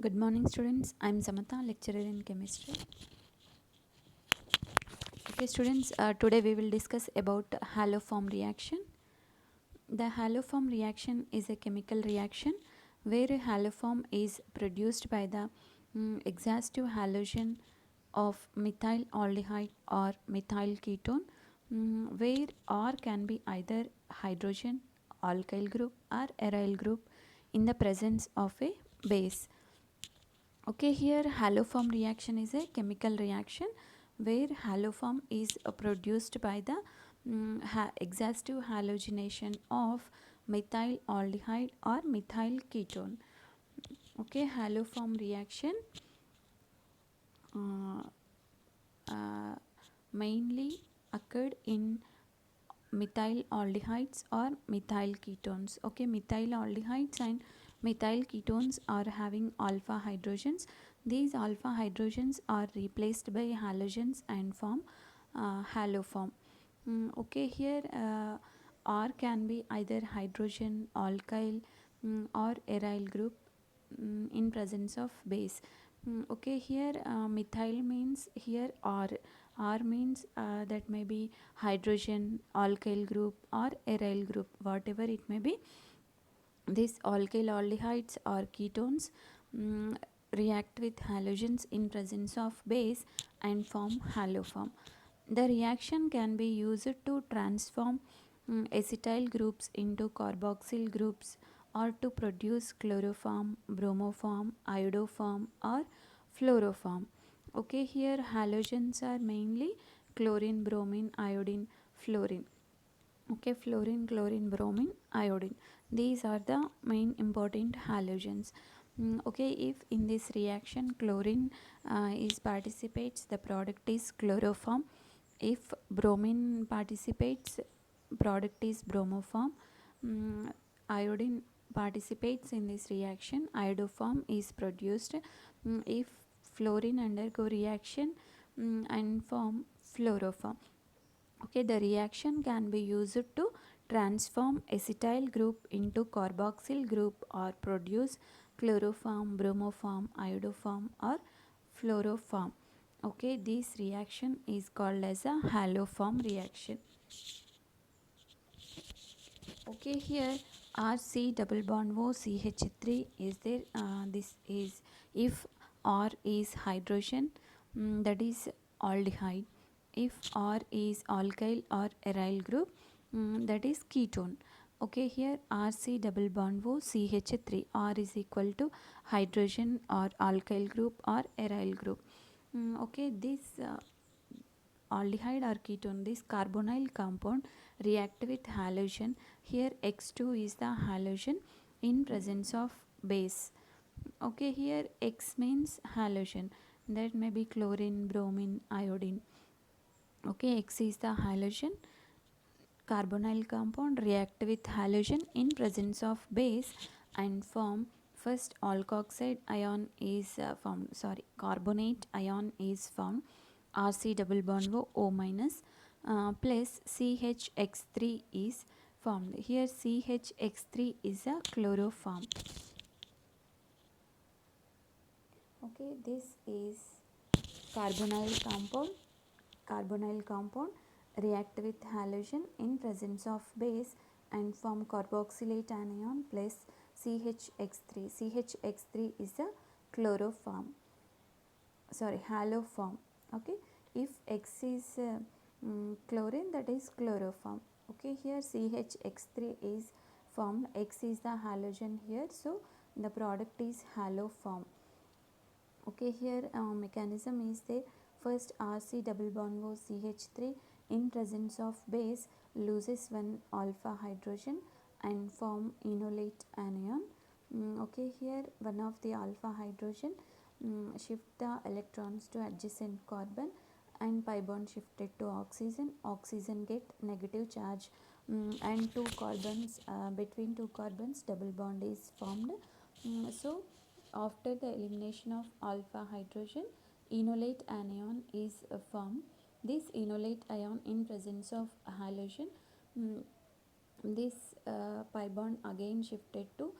Good morning, students. I'm Samatha, lecturer in chemistry. Okay, students, today we will discuss about haloform reaction. The haloform reaction is a chemical reaction where a haloform is produced by the exhaustive halogen of methyl aldehyde or methyl ketone, where R can be either hydrogen, alkyl group, or aryl group in the presence of a base. Okay, here haloform reaction is a chemical reaction where haloform is produced by the exhaustive halogenation of methyl aldehyde or methyl ketone. Okay, haloform reaction uh, uh, mainly occurred in methyl aldehydes or methyl ketones. Okay, methyl aldehydes and methyl ketones are having alpha hydrogens. These alpha hydrogens are replaced by halogens and form haloform. Okay, here R can be either hydrogen, alkyl, or aryl group in presence of base. Okay, here methyl means here R means that may be hydrogen, alkyl group, or aryl group, whatever it may be. These alkyl aldehydes or ketones mm, react with halogens in presence of base and form haloform. The reaction can be used to transform acetyl groups into carboxyl groups or to produce chloroform, bromoform, iodoform, or fluoroform. Okay, here halogens are mainly chlorine, bromine, iodine, fluorine. Okay, fluorine, chlorine, bromine, iodine. These are the main important halogens. Okay, if in this reaction chlorine is participates, the product is chloroform. If bromine participates, product is bromoform. Iodine participates in this reaction, iodoform is produced. If fluorine undergo reaction and form fluoroform. Okay, the reaction can be used to transform acetyl group into carboxyl group or produce chloroform, bromoform, iodoform, or fluoroform. Okay, this reaction is called as a haloform reaction. Okay, here RC double bond O CH3 is there. This is if R is hydrogen, that is aldehyde. If R is alkyl or aryl group, that is ketone. Okay, here RC double bond O CH3. R is equal to hydrogen or alkyl group or aryl group. Okay, this aldehyde or ketone, this carbonyl compound react with halogen. Here X2 is the halogen in presence of base. Okay, here X means halogen, that may be chlorine, bromine, iodine. Okay, X is the halogen. Carbonyl compound react with halogen in presence of base and form first alkoxide ion is formed, sorry, carbonate ion is formed, Rc double bond O minus plus CHX3 is formed. Here CHX3 is a chloroform. Okay, this is carbonyl compound. Carbonyl compound react with halogen in presence of base and form carboxylate anion plus CHX3. CHX3 is a chloroform, sorry, haloform. Okay, if X is chlorine, that is chloroform. Okay, here CHX3 is formed, X is the halogen here, so the product is haloform. Okay, here mechanism is there. First RC double bond O CH3 in presence of base loses one alpha hydrogen and form enolate anion. Okay, here one of the alpha hydrogen shift the electrons to adjacent carbon and pi bond shifted to oxygen. Oxygen get negative charge and two carbons, between two carbons double bond is formed. So after the elimination of alpha hydrogen, enolate anion is formed. This enolate ion in presence of halogen, mm, this pi bond again shifted to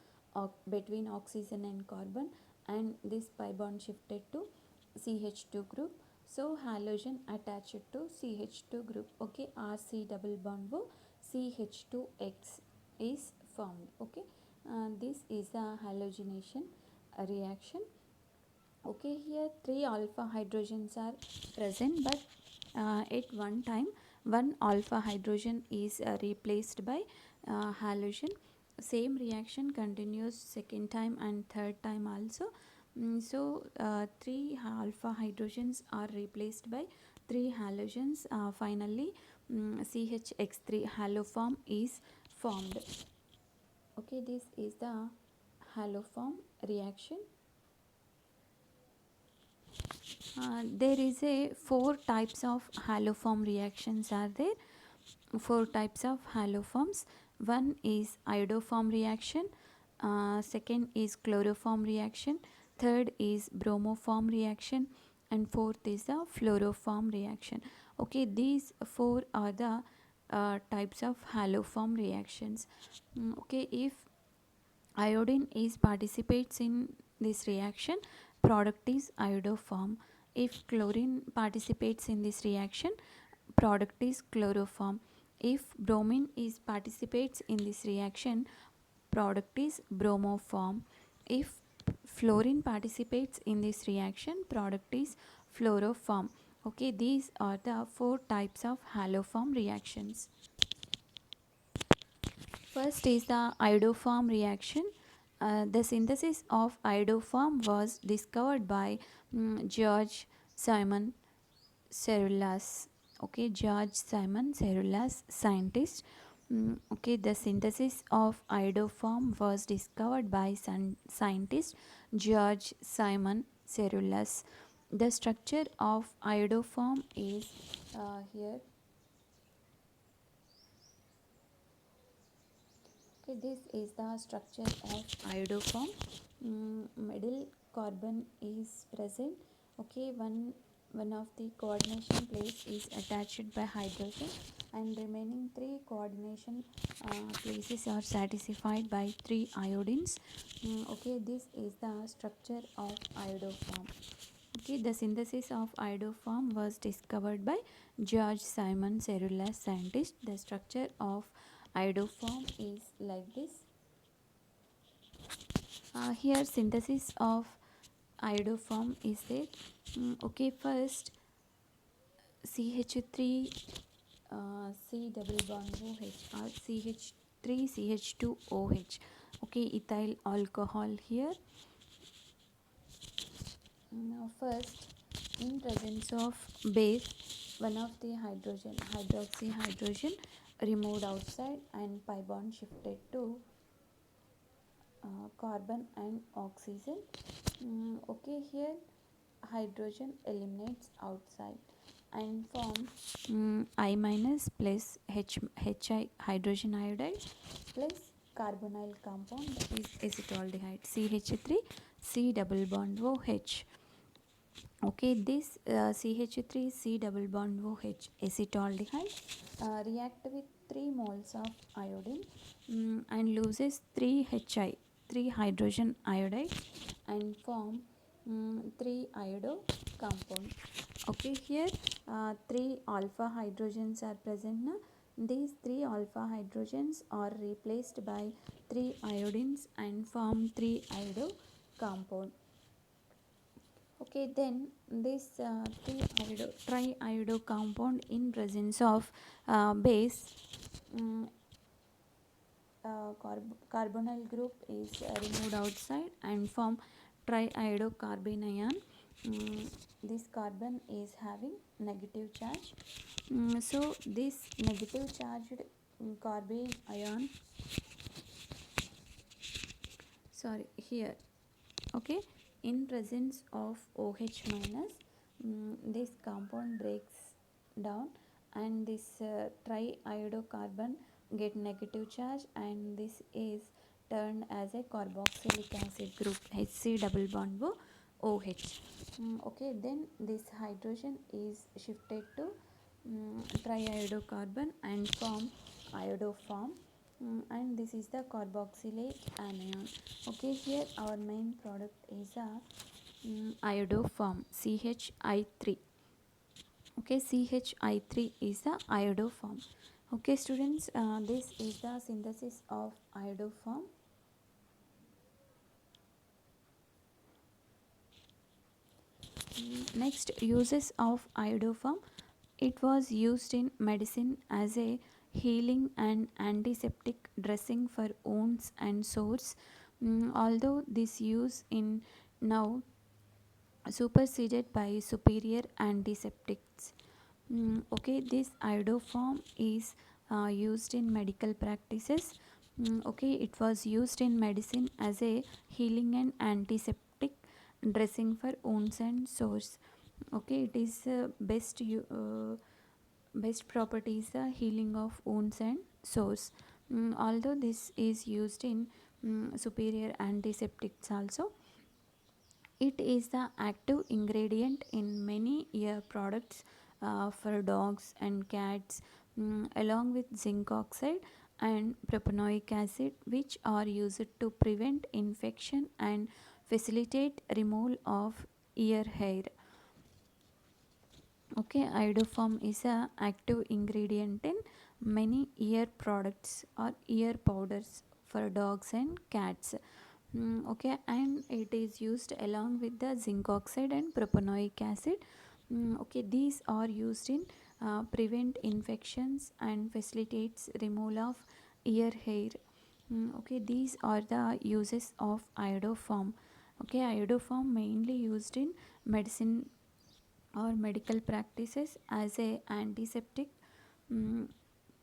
between oxygen and carbon and this pi bond shifted to CH2 group. So halogen attached to CH2 group. Okay, RC double bond wo CH2X is formed. Okay, this is a halogenation reaction. Okay, here 3 alpha hydrogens are present, but at one time one alpha hydrogen is replaced by halogen. Same reaction continues second time and third time also. So 3 alpha hydrogens are replaced by 3 halogens. Finally CHX3 haloform is formed. Okay, this is the haloform reaction. There is a 4 types of haloform reactions are there. 4 types of haloforms. One is iodoform reaction, second is chloroform reaction, third is bromoform reaction, and fourth is the fluoroform reaction. Okay, these 4 are the types of haloform reactions. Okay, if iodine is participates in this reaction, product is iodoform. If chlorine participates in this reaction, product is chloroform. If bromine is participates in this reaction, product is bromoform. If fluorine participates in this reaction, product is fluoroform. Okay, these are the 4 types of haloform reactions. First is the iodoform reaction. The synthesis of iodoform was discovered by George Simon Cerullas. Okay, George Simon Cerullas, scientist. Okay, the synthesis of iodoform was discovered by scientist George Simon Cerullas. The structure of iodoform is here. Okay, this is the structure of iodoform. Middle carbon is present. Okay, one of the coordination place is attached by hydrogen, and remaining 3 coordination places are satisfied by 3 iodines. Okay, this is the structure of iodoform. Okay, the synthesis of iodoform was discovered by George Simon Cerullas, scientist. The structure of iodoform is like this. Here synthesis of iodoform is there. Okay, first CH3 C double bond OH or CH3 CH2OH. Okay, ethyl alcohol here. Now first, in presence of base, one of the hydroxy hydrogen removed outside and pi bond shifted to carbon and oxygen. Okay, here hydrogen eliminates outside and form I minus plus HI hydrogen iodide plus carbonyl compound, that is acetaldehyde CH3 C double bond OH. Okay, this CH3 C double bond OH acetaldehyde react with 3 moles of iodine and loses 3 HI 3 hydrogen iodide and form 3 iodo compound. Okay, here 3 alpha hydrogens are present now. These 3 alpha hydrogens are replaced by 3 iodines and form 3 iodo compound. Okay, then this triiodo compound in presence of base carbonyl group is removed outside and form triiodocarbene ion. This carbon is having negative charge. So this negative charged carbene ion, sorry, here, okay, in presence of OH minus, this compound breaks down and this triiodocarbon get negative charge and this is turned as a carboxylic acid group HC double bond OH. Okay, then this hydrogen is shifted to triiodocarbon and form iodoform. and this is the carboxylate anion. Okay, here our main product is a iodoform CHI3. Okay, CHI3 is the iodoform. Okay students, this is the synthesis of iodoform. Next, uses of iodoform. It was used in medicine as a healing and antiseptic dressing for wounds and sores. Although this use in now superseded by superior antiseptics. Okay, this iodoform is used in medical practices. Okay, it was used in medicine as a healing and antiseptic dressing for wounds and sores. Okay, it is best properties the healing of wounds and sores. Although this is used in superior antiseptics also, it is the active ingredient in many ear products for dogs and cats, along with zinc oxide and propanoic acid, which are used to prevent infection and facilitate removal of ear hair. Okay, iodoform is a active ingredient in many ear products or ear powders for dogs and cats. Okay, and it is used along with the zinc oxide and propanoic acid. Okay, these are used in prevent infections and facilitates removal of ear hair. Okay, these are the uses of iodoform. Okay, iodoform mainly used in medicine or medical practices as a antiseptic. Mm,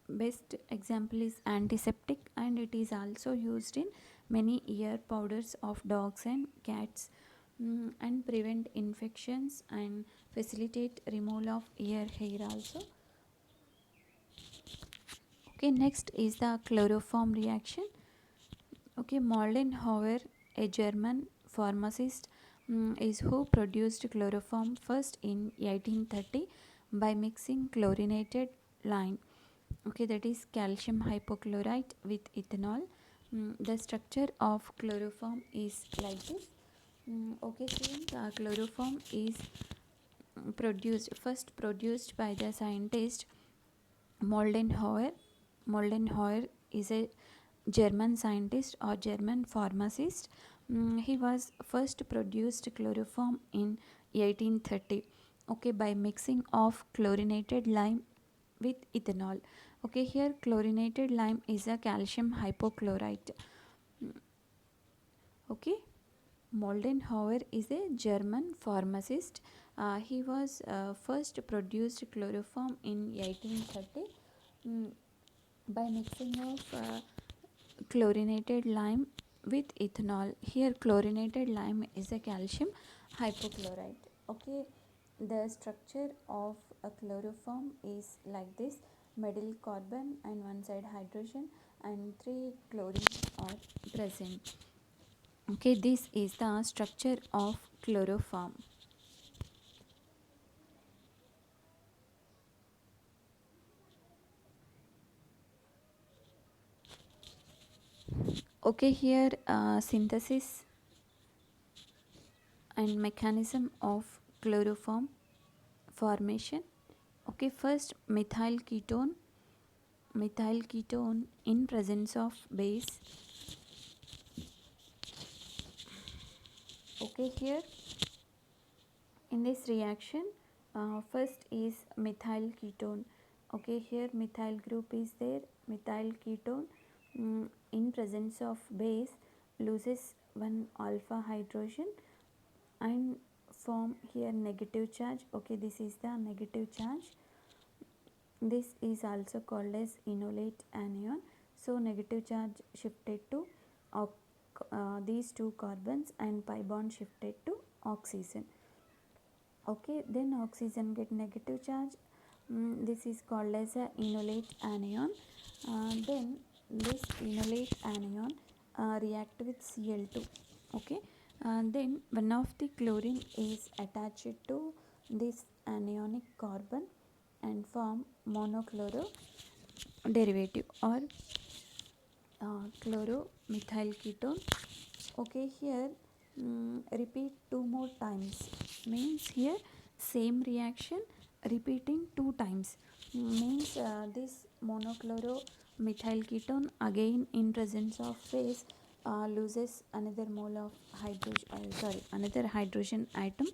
Best example is antiseptic, and it is also used in many ear powders of dogs and cats, and prevent infections and facilitate removal of ear hair also. Okay, next is the chloroform reaction. Okay, Moldenhauer, a German pharmacist, is who produced chloroform first in 1830 by mixing chlorinated lime. Okay, that is calcium hypochlorite with ethanol. The structure of chloroform is like this. Okay, students, chloroform is produced by the scientist Moldenhauer. Moldenhauer is a German scientist or German pharmacist. He was first produced chloroform in 1830. Okay, by mixing of chlorinated lime with ethanol. Okay, here chlorinated lime is a calcium hypochlorite. Okay, Moldenhauer is a German pharmacist. He was first produced chloroform in 1830 by mixing of chlorinated lime with ethanol. Here chlorinated lime is a calcium hypochlorite. Okay, the structure of a chloroform is like this: middle carbon and one side hydrogen and three chlorine are present. Okay, this is the structure of chloroform. Okay, here synthesis and mechanism of chloroform formation. Okay, first methyl ketone in presence of base. Okay, here in this reaction, first is methyl ketone. Okay, here methyl group is there. Methyl ketone, in presence of base, loses one alpha hydrogen and form here negative charge. Okay, this is the negative charge. This is also called as enolate anion. So negative charge shifted to these two carbons and pi bond shifted to oxygen. Okay, then oxygen get negative charge. This is called as a enolate anion. Then this enolate anion react with Cl2. Okay, then one of the chlorine is attached to this anionic carbon and form monochloro derivative or chloromethyl ketone. Okay, here repeat two more times, means here same reaction repeating two times, means this monochloromethyl ketone again in presence of base loses another mole of another hydrogen atom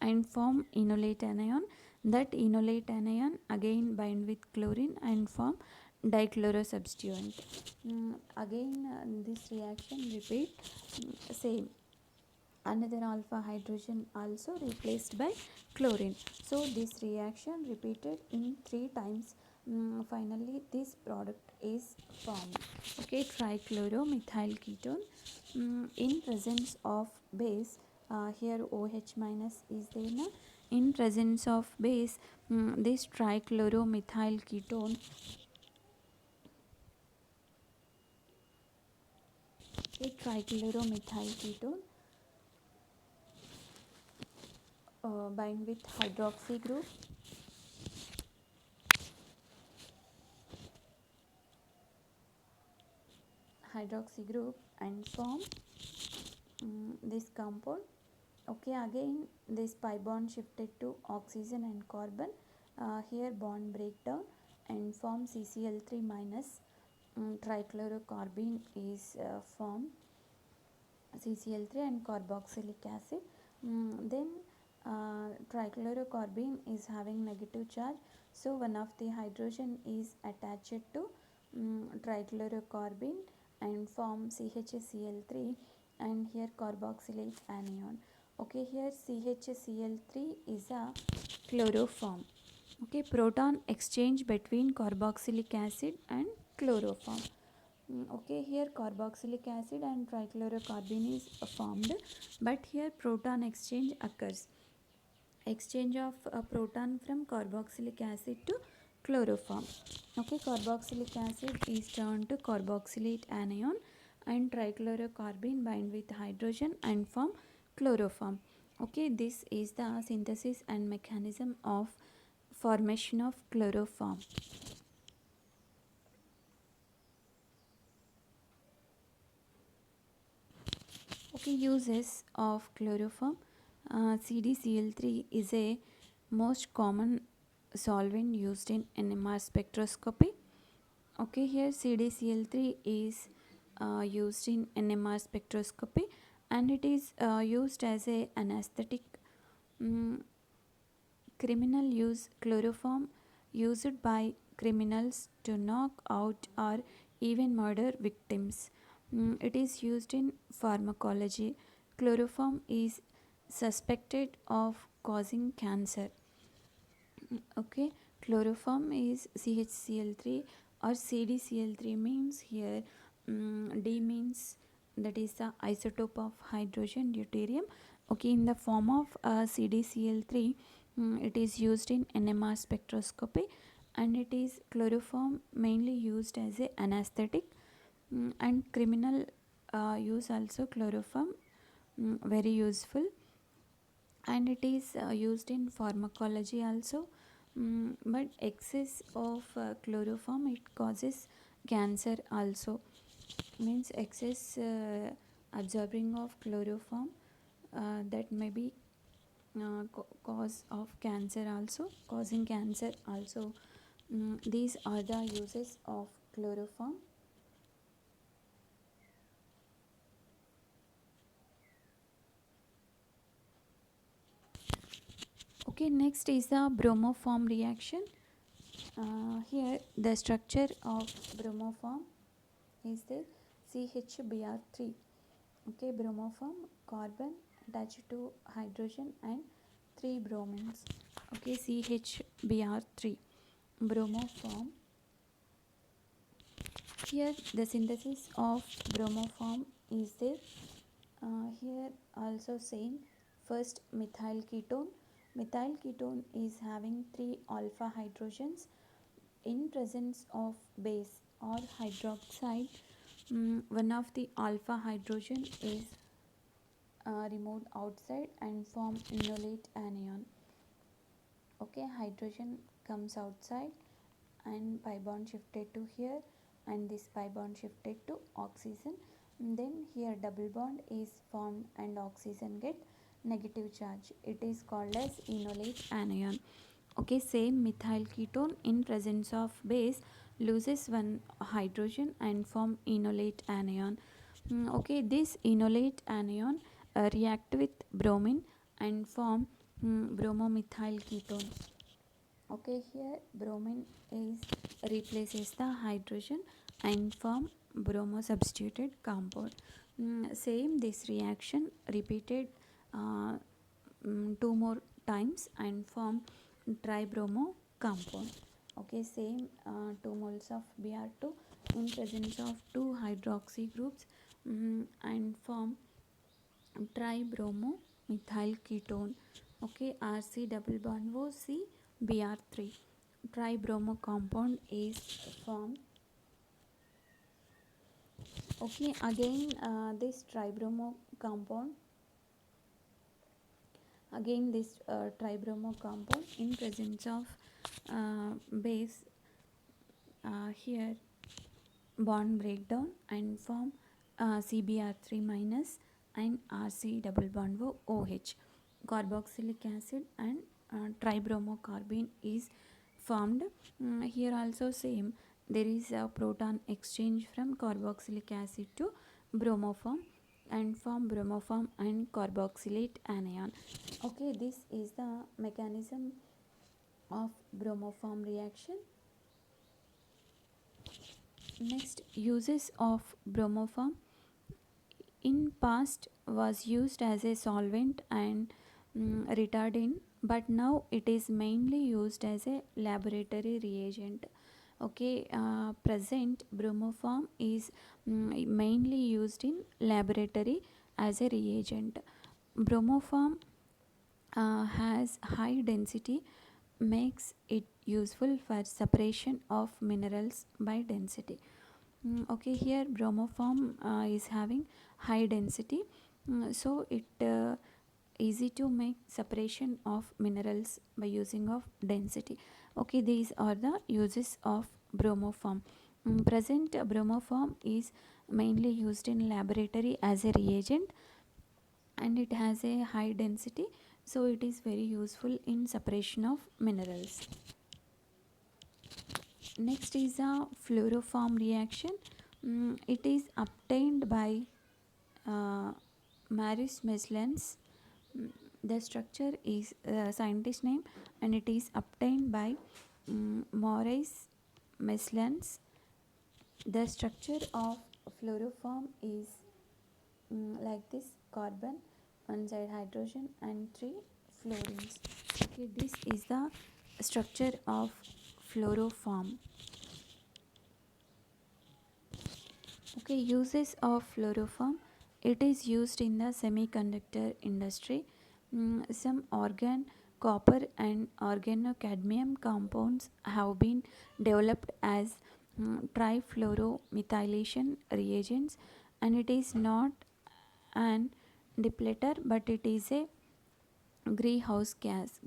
and form enolate anion. That enolate anion again bind with chlorine and form dichlorosubstituent. Again this reaction repeat, same another alpha hydrogen also replaced by chlorine. So this reaction repeated in three times. Finally this product is formed. Okay, trichloromethyl ketone in presence of base, here OH minus is there na, in presence of base, this trichloromethyl ketone, a trichloromethyl ketone bind with hydroxy group and form this compound. Okay, again this pi bond shifted to oxygen and carbon, here bond breakdown and form CCl3 minus, trichlorocarbene is formed, CCl3 and carboxylic acid. Then trichlorocarbene is having negative charge, so one of the hydrogen is attached to trichlorocarbene and form CHCl3 and here carboxylate anion. Okay, here CHCl3 is a chloroform. Okay, proton exchange between carboxylic acid and chloroform. Okay, here carboxylic acid and trichlorocarbene is formed, but here proton exchange occurs. Exchange of a proton from carboxylic acid to chloroform. Okay, carboxylic acid is turned to carboxylate anion and trichlorocarbene bind with hydrogen and form chloroform. Okay, this is the synthesis and mechanism of formation of chloroform. Okay, uses of chloroform. CDCl3 is a most common solvent used in NMR spectroscopy. Okay, here CDCl3 is used in NMR spectroscopy and it is used as a anesthetic. Criminal use chloroform used by criminals to knock out or even murder victims. It is used in pharmacology. Chloroform is suspected of causing cancer. Okay, chloroform is CHCl3 or CDCl3 means here D means that is the isotope of hydrogen deuterium. Okay, in the form of CDCl3, it is used in NMR spectroscopy and it is chloroform mainly used as a anesthetic, and criminal use also chloroform very useful, and it is used in pharmacology also. But excess of chloroform it causes cancer also, means excess absorbing of chloroform that may be cause of cancer also, causing cancer also. These are the uses of chloroform. Okay, next is the bromoform reaction. Here the structure of bromoform is the CHBr3. Okay, bromoform carbon attached to hydrogen and 3 bromines. Okay, CHBr3 bromoform. Here the synthesis of bromoform is there. Here also same, first methyl ketone. Methyl ketone is having 3 alpha hydrogens in presence of base or hydroxide. One of the alpha hydrogen is removed outside and form enolate anion. Okay, hydrogen comes outside and pi bond shifted to here and this pi bond shifted to oxygen. Then here double bond is formed and oxygen get negative charge. It is called as enolate anion. Okay, same methyl ketone in presence of base loses one hydrogen and form enolate anion. Okay, this enolate anion react with bromine and form bromomethyl ketone. Okay, here bromine is replaces the hydrogen and form bromo substituted compound. Same this reaction repeated uh, two more times and form tribromo compound. Okay, same 2 moles of Br2 in presence of 2 hydroxy groups and form tribromo methyl ketone. Okay, Rc double bond O C Br3. Tribromo compound is formed. Okay, again this tribromo compound, again this tribromo compound in presence of base, here bond breakdown and form CBr3 minus and Rc double bond OH. Carboxylic acid and tribromocarbene is formed. Here also same, there is a proton exchange from carboxylic acid to bromoform and form bromoform and carboxylate anion. Okay, this is the mechanism of bromoform reaction. Next, uses of bromoform in past was used as a solvent and retardant, but now it is mainly used as a laboratory reagent. Okay, present bromoform is mainly used in laboratory as a reagent. Bromoform has high density, makes it useful for separation of minerals by density. Okay, here bromoform is having high density, so it easy to make separation of minerals by using of density. Okay, these are the uses of bromoform. Present bromoform is mainly used in laboratory as a reagent and it has a high density, so it is very useful in separation of minerals. Next is a fluoroform reaction. It is obtained by Maris Meslens. The structure is scientist name and it is obtained by Maurice Meslens. The structure of fluoroform is like this: carbon, one side hydrogen and 3 fluorines. Okay, this is the structure of fluoroform. Okay, uses of fluoroform. It is used in the semiconductor industry. Some organ, copper and organocadmium compounds have been developed as trifluoromethylation reagents, and it is not an depleter but it is a greenhouse gas.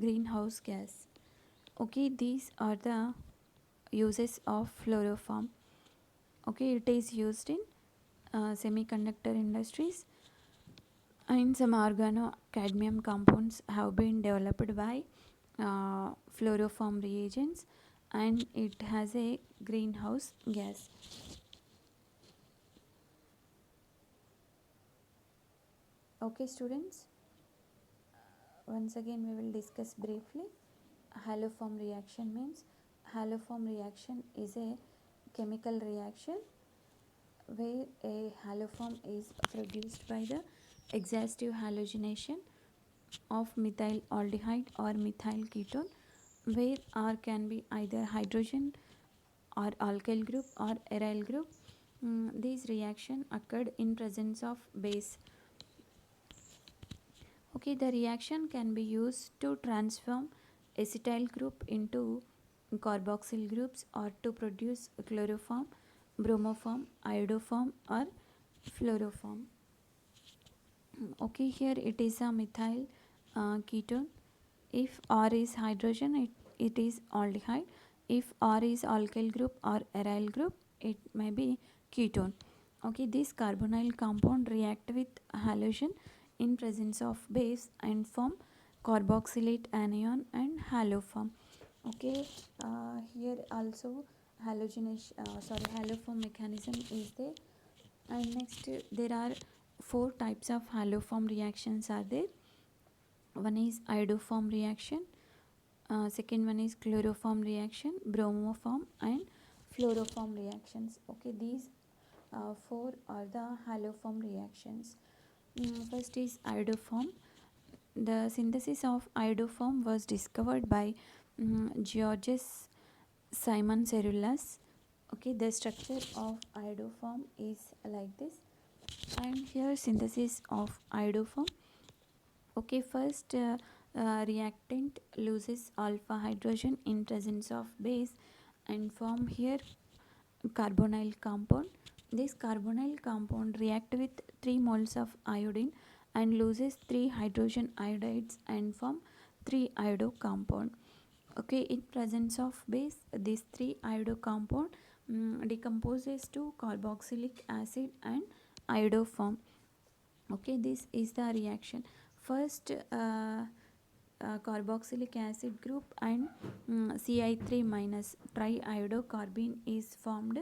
Okay, these are the uses of fluoroform. Okay, it is used in semiconductor industries, and some organocadmium compounds have been developed by fluoroform reagents, and it has a greenhouse gas. Okay students, once again we will discuss briefly. Haloform reaction means, haloform reaction is a chemical reaction where a haloform is produced by the exhaustive halogenation of methyl aldehyde or methyl ketone, where R can be either hydrogen or alkyl group or aryl group. This reaction occurred in presence of base. Okay, the reaction can be used to transform acetyl group into carboxyl groups or to produce chloroform, bromoform, iodoform or fluoroform. Okay, here it is a methyl ketone. If R is hydrogen, it is aldehyde. If R is alkyl group or aryl group, it may be ketone. Okay, this carbonyl compound react with halogen in presence of base and form carboxylate anion and haloform. Okay, here also haloform mechanism is there. And next, there are four types of haloform reactions are there. One is iodoform reaction, second one is chloroform reaction, bromoform and fluoroform reactions. Okay, these four are the haloform reactions. First is iodoform. The synthesis of iodoform was discovered by Georges Simon Cerullas. Okay, the structure of iodoform is like this. And here synthesis of iodoform. Okay, first reactant loses alpha hydrogen in presence of base and form here carbonyl compound. This carbonyl compound react with 3 moles of iodine and loses 3 hydrogen iodides and form 3 iodo compound. Okay, in presence of base, this 3 iodo compound decomposes to carboxylic acid and iodo form. Okay, this is the reaction. First carboxylic acid group and Ci3 minus triiodocarbene is formed.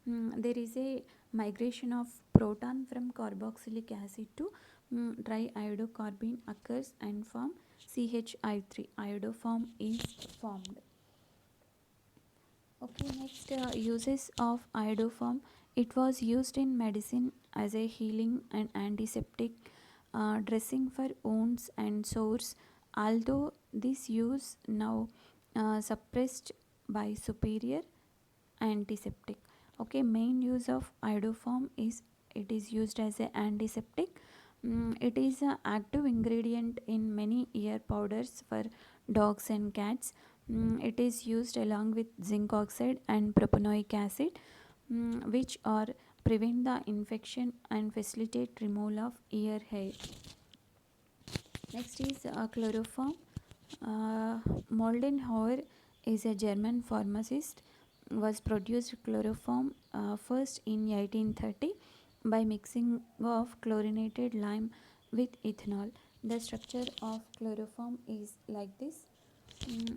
There is a migration of proton from carboxylic acid to triiodocarbene occurs and form CHI3 iodoform is formed. Okay, next uses of iodoform. It was used in medicine as a healing and antiseptic dressing for wounds and sores, although this use now suppressed by superior antiseptic. Okay, main use of iodoform is it is used as a antiseptic. It is an active ingredient in many ear powders for dogs and cats. It is used along with zinc oxide and propanoic acid, which are prevent the infection and facilitate removal of ear hair. Next is chloroform. Moldenhauer is a German pharmacist. Was produced chloroform first in 1830 by mixing of chlorinated lime with ethanol. The structure of chloroform is like this.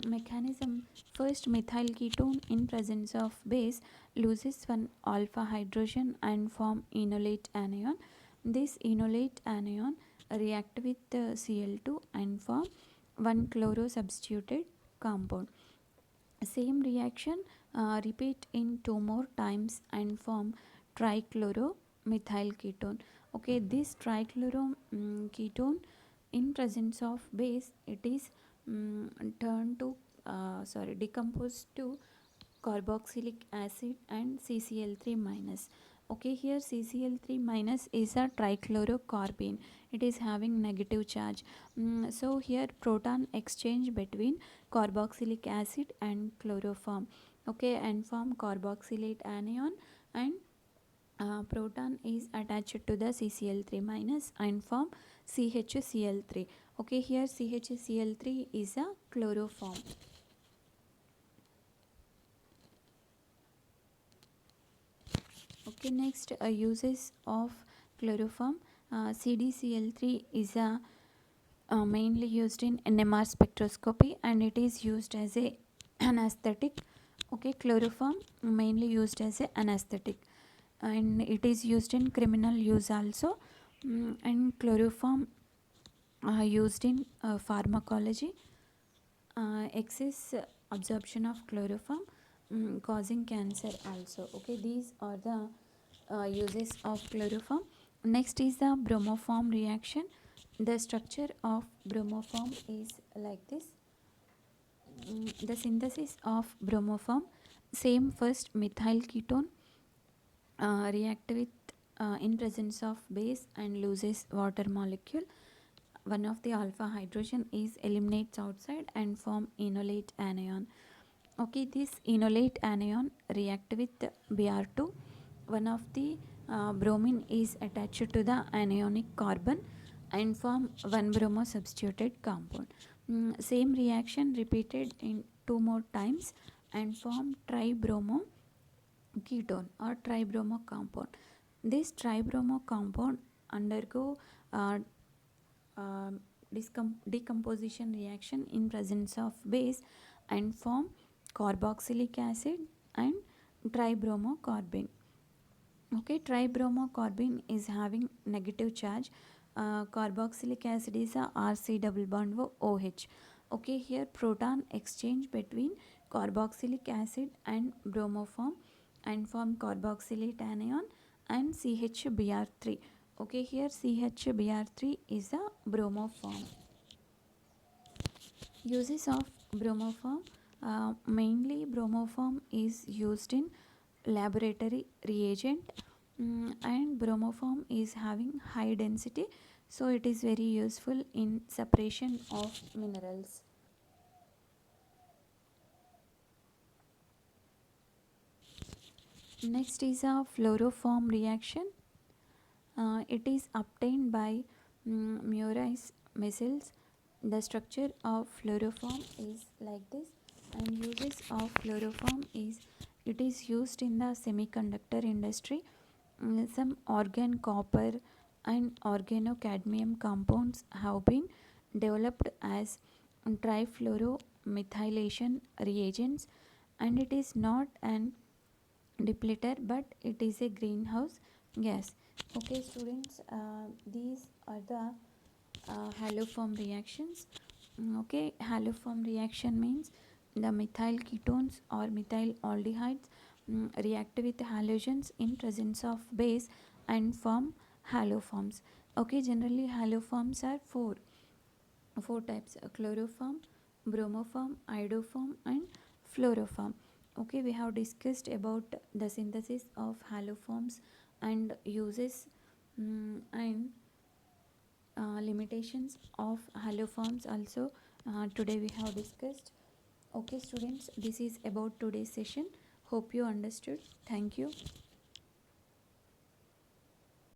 Mechanism. First, methyl ketone in presence of base loses one alpha hydrogen and form enolate anion. This enolate anion react with Cl2 and form one chloro substituted compound. Same reaction repeat in 2 more times and form trichloromethyl ketone. Okay, this trichloro ketone in presence of base, it is turned to decomposed to carboxylic acid and CCl3 minus. Okay, here CCl3 minus is a trichlorocarbene. It is having negative charge. So here proton exchange between carboxylic acid and chloroform. Okay, and form carboxylate anion and proton is attached to the CCl3 minus and form CHCl3. Okay, here CHCl3 is a chloroform. Okay, next uses of chloroform. CDCl3 is a mainly used in NMR spectroscopy and it is used as a anesthetic. Okay, chloroform mainly used as a anesthetic and it is used in criminal use also. And chloroform used in pharmacology. Excess absorption of chloroform causing cancer also. Okay, these are the uses of chloroform. Next is the bromoform reaction. The structure of bromoform is like this. The synthesis of bromoform. Same, first methyl ketone react with in presence of base and loses water molecule. One of the alpha hydrogen is eliminates outside and form enolate anion. Okay, this enolate anion react with Br2. One of the bromine is attached to the anionic carbon and form one bromo substituted compound. Same reaction repeated in 2 more times and form tribromo ketone or tribromo compound. This tribromo compound undergo uh, um decomposition reaction in presence of base and form carboxylic acid and tribromocarbene. Okay, tribromocarbene is having negative charge. Carboxylic acid is a RC double bond OH. Okay, here proton exchange between carboxylic acid and bromoform and form carboxylate anion and CHBr3. Okay, here CHBr3 is a bromoform. Uses of bromoform, mainly bromoform is used in laboratory reagent, and bromoform is having high density, so it is very useful in separation of minerals. Next is a fluoroform reaction. It is obtained by Murais missiles. The structure of fluoroform is like this, and uses of fluoroform is it is used in the semiconductor industry. Some organ copper and organocadmium compounds have been developed as trifluoromethylation reagents, and it is not an depleter but it is a greenhouse gas. Okay students, these are the haloform reactions. Okay, haloform reaction means the methyl ketones or methyl aldehydes react with halogens in presence of base and form haloforms. Okay, generally haloforms are four types: chloroform, bromoform, iodoform and fluoroform. Okay, we have discussed about the synthesis of haloforms and uses, and limitations of haloforms also today we have discussed. Okay students, this is about today's session. Hope you understood. Thank you.